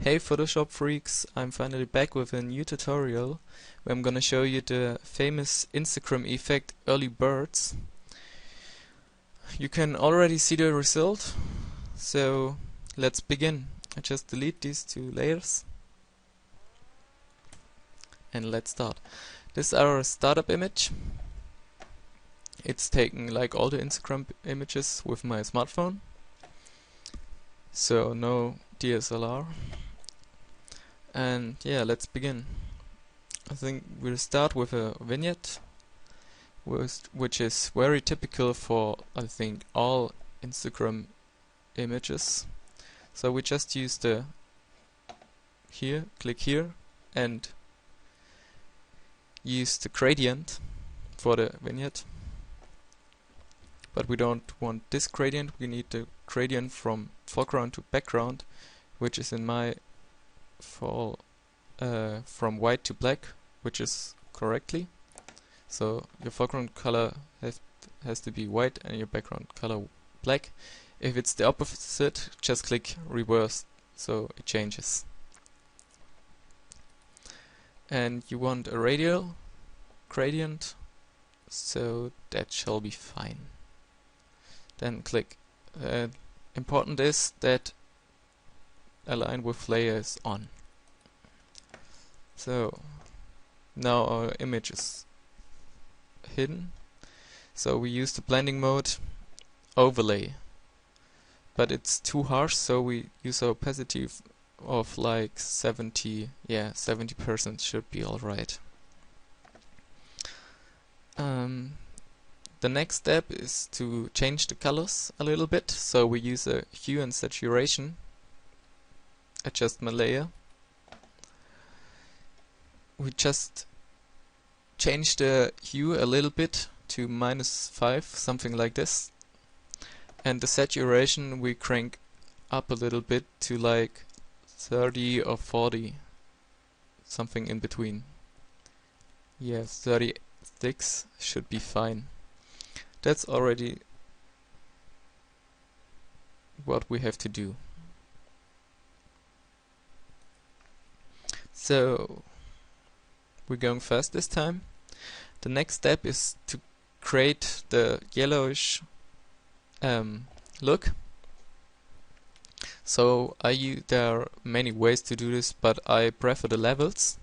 Hey Photoshop freaks, I'm finally back with a new tutorial where I'm gonna show you the famous Instagram effect early birds. You can already see the result, so let's begin. I just delete these two layers and let's start. This is our startup image. It's taken like all the Instagram images with my smartphone, so no DSLR. And yeah, let's begin. I think we'll start with a vignette, which is very typical for, I think, all Instagram images. So we just use the click here, and use the gradient for the vignette. But we don't want this gradient, we need the gradient from foreground to background, which is in my fall from white to black, which is correctly. So your foreground color has to be white and your background color black. If it's the opposite, just click reverse so it changes. And you want a radial gradient, so that shall be fine. Then click. Important is that align with layer is on. So now our image is hidden, so we use the blending mode overlay, but it's too harsh, so we use our opacity of like 70% should be alright. The next step is to change the colors a little bit, so we use a hue and saturation adjustment layer. We just change the hue a little bit to -5, something like this, and the saturation we crank up a little bit to like 30 or 40, something in between. Yeah, 36 should be fine. That's already what we have to do. So we're going fast this time. The next step is to create the yellowish look. So there are many ways to do this, but I prefer the levels.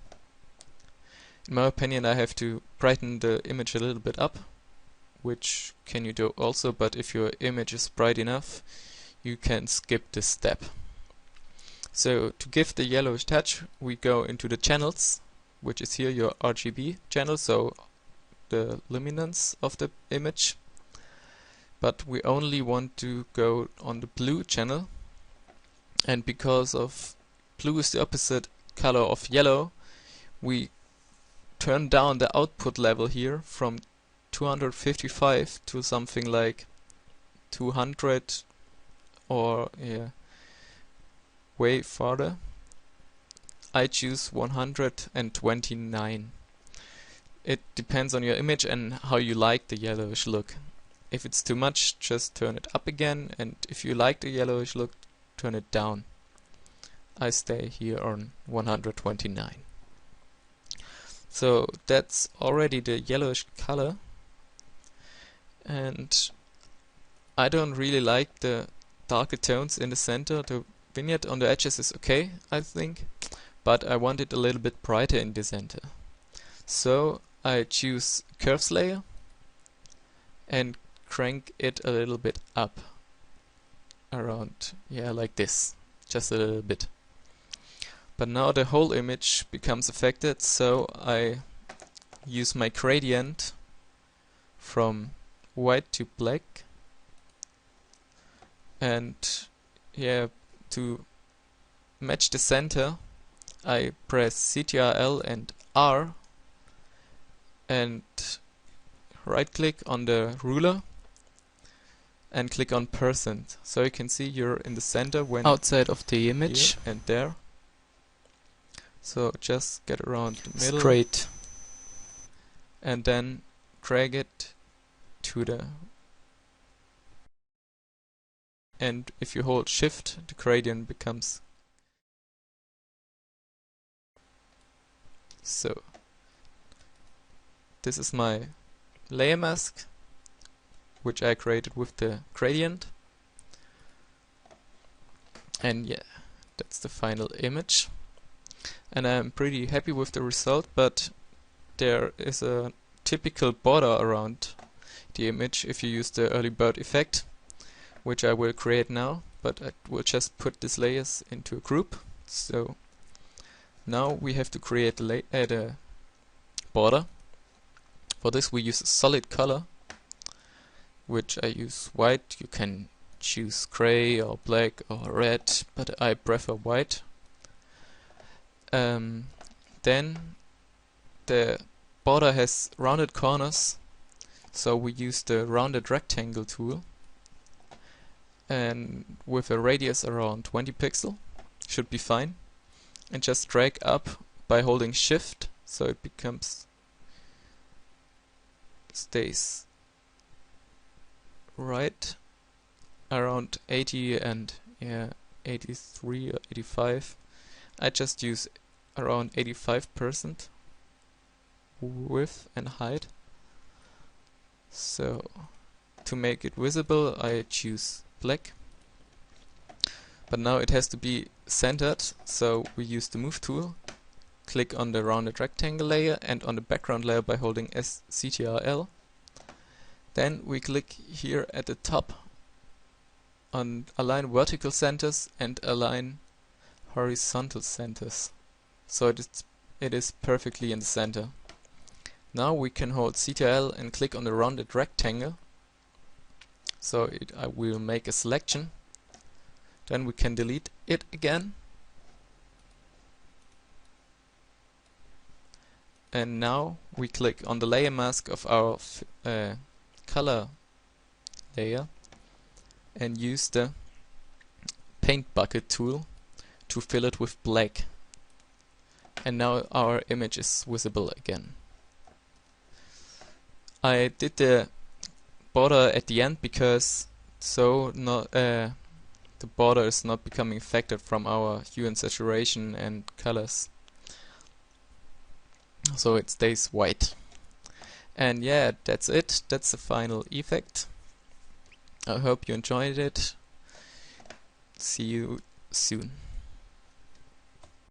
In my opinion, I have to brighten the image a little bit up, which can you do also, but if your image is bright enough, you can skip this step. So to give the yellowish touch, we go into the channels, which is here your RGB channel, so the luminance of the image. But we only want to go on the blue channel, and because of blue is the opposite color of yellow, we turn down the output level here from 255 to something like 200, or yeah, way farther. I choose 129. It depends on your image and how you like the yellowish look. If it's too much, just turn it up again, and if you like the yellowish look, turn it down. I stay here on 129. So that's already the yellowish color, and I don't really like the darker tones in the center. The vignette on the edges is okay, I think, but I want it a little bit brighter in the center. So I choose curves layer and crank it a little bit up around, yeah, like this, just a little bit. But now the whole image becomes affected, so I use my gradient from white to black, and yeah, to match the center I press Ctrl and R and right click on the ruler and click on %, so you can see you're in the center when outside of the image here and there. So just get around the middle straight and then drag it to the, and if you hold shift, the gradient becomes So this is my layer mask, which I created with the gradient. And yeah, that's the final image. And I'm pretty happy with the result, but there is a typical border around the image if you use the early bird effect, which I will create now, but I will just put these layers into a group. So now we have to create the border. For this we use a solid color, which I use white. You can choose gray or black or red, but I prefer white. Then the border has rounded corners, so we use the rounded rectangle tool, and with a radius around 20 pixels should be fine, and just drag up by holding shift so it stays right around 80 and 83 or 85. I just use around 85% width and height. So to make it visible I choose black, but now it has to be centered, so we use the move tool, click on the rounded rectangle layer and on the background layer by holding CTRL. Then we click here at the top on align vertical centers and align horizontal centers, so it is perfectly in the center. Now we can hold CTRL and click on the rounded rectangle, so I will make a selection. Then we can delete it again, and now we click on the layer mask of our color layer and use the paint bucket tool to fill it with black, and now our image is visible again. I did the border at the end because the border is not becoming affected from our hue and saturation and colors, so it stays white. And yeah, that's it. That's the final effect. I hope you enjoyed it. See you soon.